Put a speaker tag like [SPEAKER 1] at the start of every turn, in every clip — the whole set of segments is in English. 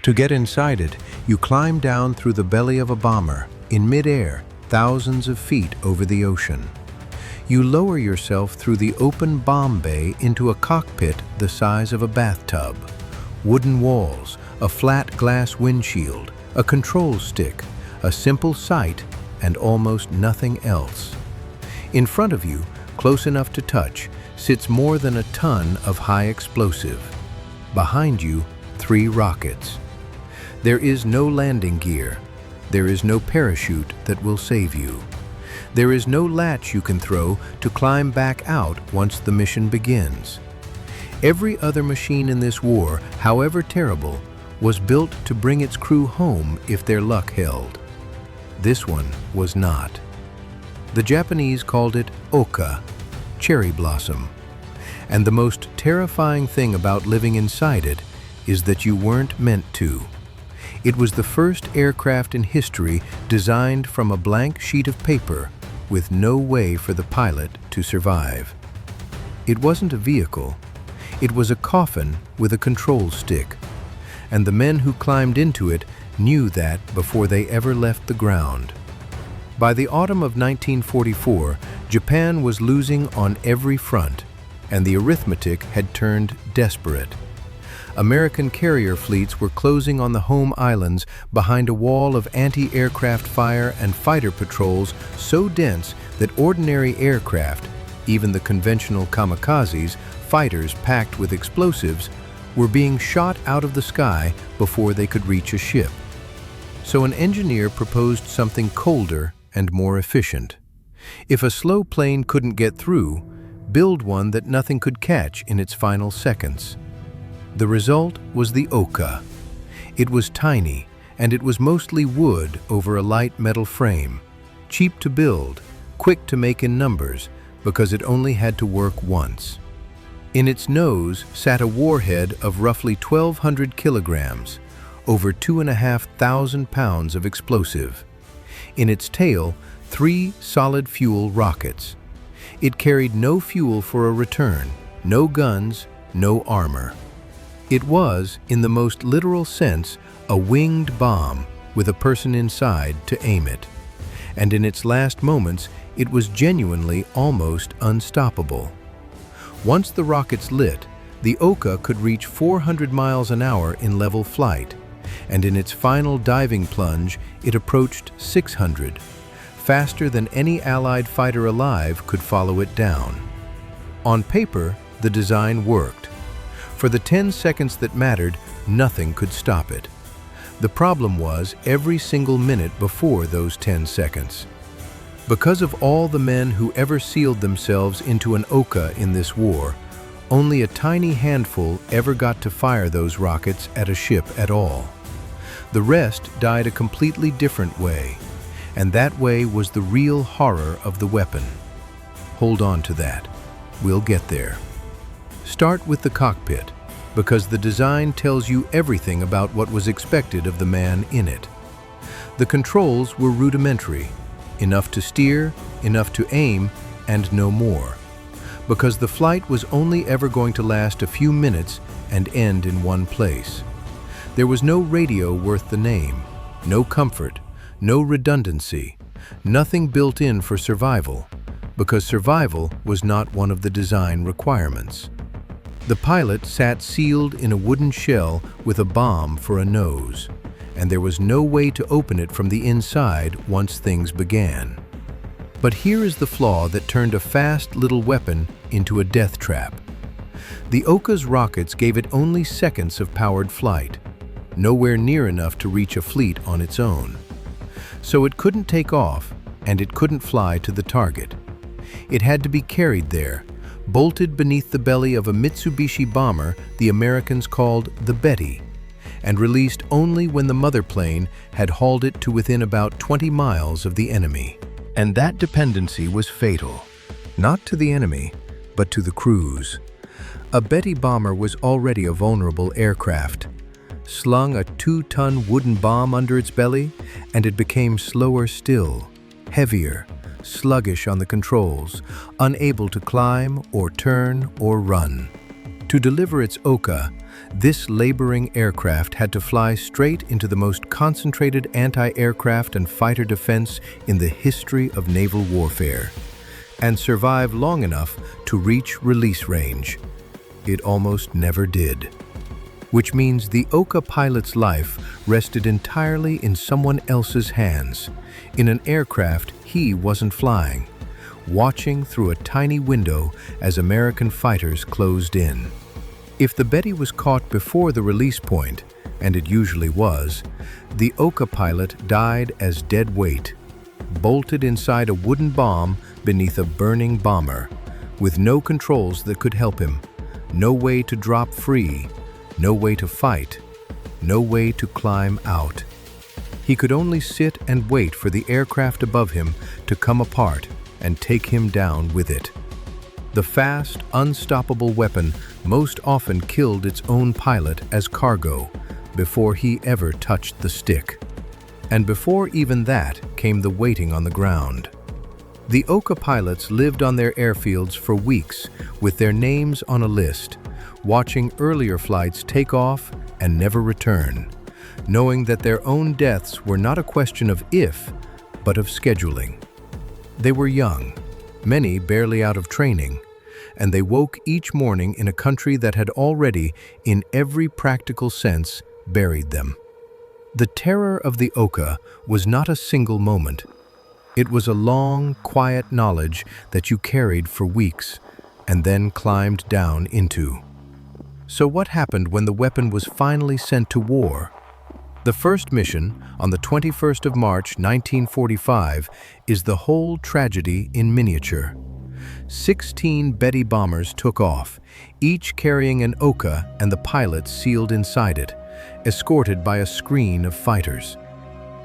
[SPEAKER 1] To get inside it, you climb down through the belly of a bomber, in mid-air, thousands of feet over the ocean. You lower yourself through the open bomb bay into a cockpit the size of a bathtub. Wooden walls, a flat glass windshield, a control stick, a simple sight, and almost nothing else. In front of you, close enough to touch, sits more than a ton of high explosive. Behind you, 3 rockets. There is no landing gear. There is no parachute that will save you. There is no latch you can throw to climb back out once the mission begins. Every other machine in this war, however terrible, was built to bring its crew home if their luck held. This one was not. The Japanese called it Ohka, cherry blossom. And the most terrifying thing about living inside it is that you weren't meant to. It was the first aircraft in history designed from a blank sheet of paper with no way for the pilot to survive. It wasn't a vehicle. It was a coffin with a control stick. And the men who climbed into it knew that before they ever left the ground. By the autumn of 1944, Japan was losing on every front, and the arithmetic had turned desperate. American carrier fleets were closing on the home islands behind a wall of anti-aircraft fire and fighter patrols so dense that ordinary aircraft, even the conventional kamikazes, fighters packed with explosives, were being shot out of the sky before they could reach a ship. So an engineer proposed something colder and more efficient. If a slow plane couldn't get through, build one that nothing could catch in its final seconds. The result was the Ohka. It was tiny, and it was mostly wood over a light metal frame, cheap to build, quick to make in numbers, because it only had to work once. In its nose sat a warhead of roughly 1,200 kilograms, over 2,500 pounds of explosive. In its tail, 3 solid fuel rockets. It carried no fuel for a return, no guns, no armor. It was, in the most literal sense, a winged bomb with a person inside to aim it. And in its last moments, it was genuinely almost unstoppable. Once the rockets lit, the Ohka could reach 400 miles an hour in level flight, and in its final diving plunge, it approached 600, faster than any Allied fighter alive could follow it down. On paper, the design worked. For the 10 seconds that mattered, nothing could stop it. The problem was every single minute before those 10 seconds. Because of all the men who ever sealed themselves into an Ohka in this war, only a tiny handful ever got to fire those rockets at a ship at all. The rest died a completely different way, and that way was the real horror of the weapon. Hold on to that. We'll get there. Start with the cockpit, because the design tells you everything about what was expected of the man in it. The controls were rudimentary, enough to steer, enough to aim, and no more, because the flight was only ever going to last a few minutes and end in one place. There was no radio worth the name, no comfort, no redundancy, nothing built in for survival, because survival was not one of the design requirements. The pilot sat sealed in a wooden shell with a bomb for a nose, and there was no way to open it from the inside once things began. But here is the flaw that turned a fast little weapon into a death trap. The Ohka's rockets gave it only seconds of powered flight, nowhere near enough to reach a fleet on its own. So it couldn't take off, and it couldn't fly to the target. It had to be carried there, bolted beneath the belly of a Mitsubishi bomber the Americans called the Betty, and released only when the mother plane had hauled it to within about 20 miles of the enemy. And that dependency was fatal, not to the enemy, but to the crews. A Betty bomber was already a vulnerable aircraft. Slung a 2-ton wooden bomb under its belly, and it became slower still, heavier, sluggish on the controls, unable to climb or turn or run. To deliver its Ohka, this laboring aircraft had to fly straight into the most concentrated anti-aircraft and fighter defense in the history of naval warfare, and survive long enough to reach release range. It almost never did. Which means the Ohka pilot's life rested entirely in someone else's hands, in an aircraft he wasn't flying, watching through a tiny window as American fighters closed in. If the Betty was caught before the release point, and it usually was, the Ohka pilot died as dead weight, bolted inside a wooden bomb beneath a burning bomber, with no controls that could help him, no way to drop free, no way to fight, no way to climb out. He could only sit and wait for the aircraft above him to come apart and take him down with it. The fast, unstoppable weapon most often killed its own pilot as cargo before he ever touched the stick. And before even that came the waiting on the ground. The Ohka pilots lived on their airfields for weeks with their names on a list, watching earlier flights take off and never return, knowing that their own deaths were not a question of if, but of scheduling. They were young, many barely out of training, and they woke each morning in a country that had already, in every practical sense, buried them. The terror of the Ohka was not a single moment. It was a long, quiet knowledge that you carried for weeks and then climbed down into. So what happened when the weapon was finally sent to war? The first mission, on the 21st of March 1945, is the whole tragedy in miniature. 16 Betty bombers took off, each carrying an Ohka and the pilot sealed inside it, escorted by a screen of fighters.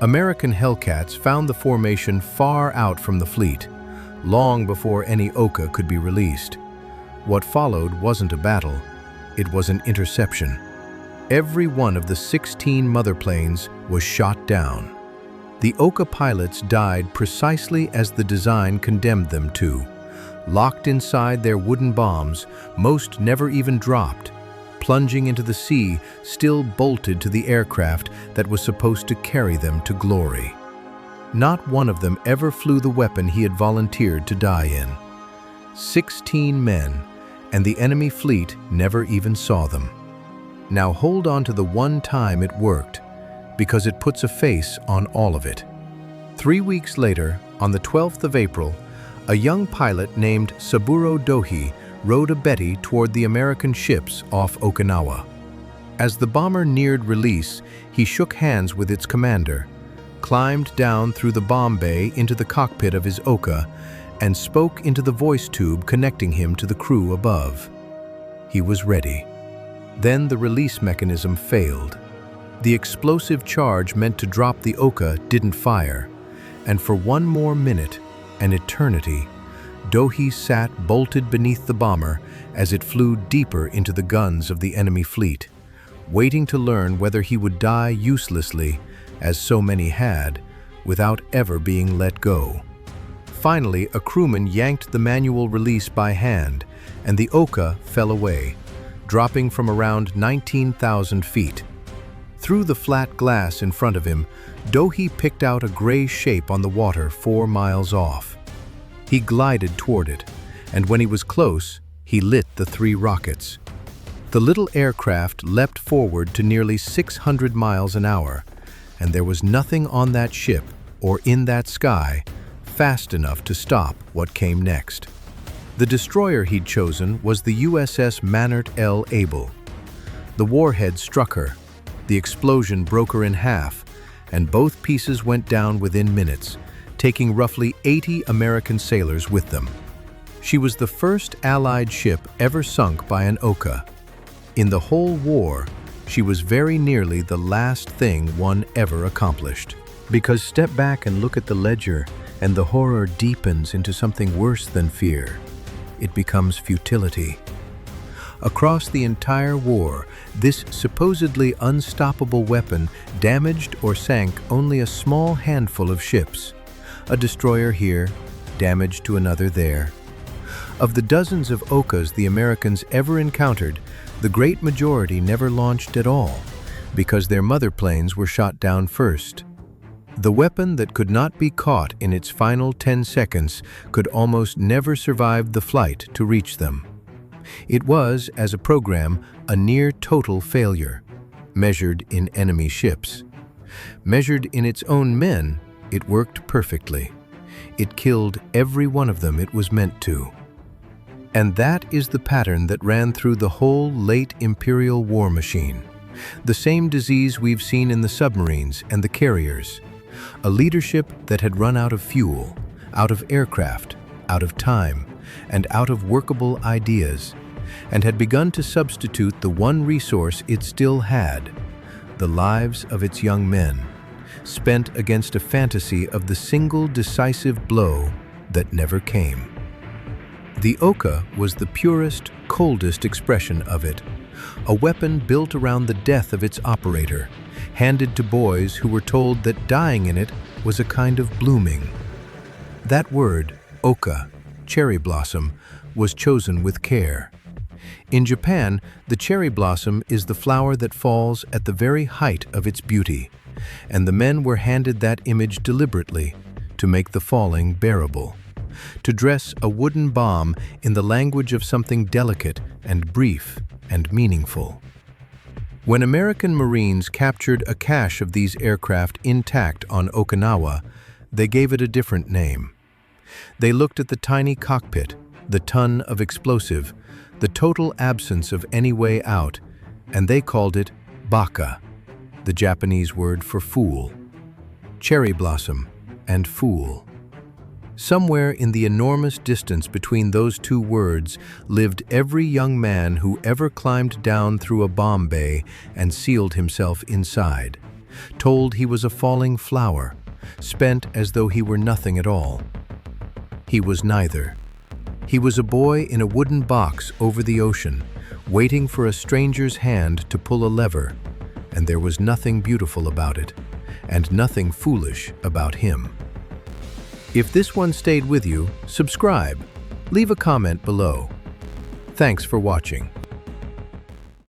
[SPEAKER 1] American Hellcats found the formation far out from the fleet, long before any Ohka could be released. What followed wasn't a battle, it was an interception. Every one of the 16 mother planes was shot down. The Ohka pilots died precisely as the design condemned them to, locked inside their wooden bombs, most never even dropped, plunging into the sea, still bolted to the aircraft that was supposed to carry them to glory. Not one of them ever flew the weapon he had volunteered to die in. 16 men, and the enemy fleet never even saw them. Now hold on to the one time it worked, because it puts a face on all of it. 3 weeks later, on the 12th of April, a young pilot named Saburo Dohi rode a Betty toward the American ships off Okinawa. As the bomber neared release, he shook hands with its commander, climbed down through the bomb bay into the cockpit of his Ohka, and spoke into the voice tube connecting him to the crew above. He was ready. Then the release mechanism failed. The explosive charge meant to drop the Ohka didn't fire, and for one more minute, an eternity, Dohi sat bolted beneath the bomber as it flew deeper into the guns of the enemy fleet, waiting to learn whether he would die uselessly, as so many had, without ever being let go. Finally, a crewman yanked the manual release by hand, and the Ohka fell away, dropping from around 19,000 feet. Through the flat glass in front of him, Dohi picked out a gray shape on the water 4 miles off. He glided toward it, and when he was close, he lit the 3 rockets. The little aircraft leapt forward to nearly 600 miles an hour, and there was nothing on that ship or in that sky fast enough to stop what came next. The destroyer he'd chosen was the USS Mannert L. Abele. The Warhead struck her. The explosion broke her in half, and both pieces went down within minutes, taking roughly 80 American sailors with them. She was the first Allied ship ever sunk by an Ohka. In the whole war, she was very nearly the last thing one ever accomplished. Because step back and look at the ledger, and the horror deepens into something worse than fear. It becomes futility. Across the entire war, this supposedly unstoppable weapon damaged or sank only a small handful of ships. A destroyer here, damage to another there. Of the dozens of Ohkas the Americans ever encountered, the great majority never launched at all, because their mother planes were shot down first. The weapon that could not be caught in its final 10 seconds could almost never survive the flight to reach them. It was, as a program, a near-total failure, measured in enemy ships. Measured in its own men, it worked perfectly. It killed every one of them it was meant to. And that is the pattern that ran through the whole late imperial war machine. The same disease we've seen in the submarines and the carriers. A leadership that had run out of fuel, out of aircraft, out of time, and out of workable ideas, and had begun to substitute the one resource it still had, the lives of its young men, spent against a fantasy of the single decisive blow that never came. The Ohka was the purest, coldest expression of it, a weapon built around the death of its operator, handed to boys who were told that dying in it was a kind of blooming. That word, Ohka, cherry blossom, was chosen with care. In Japan, the cherry blossom is the flower that falls at the very height of its beauty, and the men were handed that image deliberately to make the falling bearable, to dress a wooden bomb in the language of something delicate and brief and meaningful. When American Marines captured a cache of these aircraft intact on Okinawa, they gave it a different name. They looked at the tiny cockpit, the ton of explosive, the total absence of any way out, and they called it Baka, the Japanese word for fool. Cherry blossom and fool. Somewhere in the enormous distance between those two words lived every young man who ever climbed down through a bomb bay and sealed himself inside, told he was a falling flower, spent as though he were nothing at all. He was neither. He was a boy in a wooden box over the ocean, waiting for a stranger's hand to pull a lever, and there was nothing beautiful about it, and nothing foolish about him. If this one stayed with you, subscribe, leave a comment below. Thanks for watching.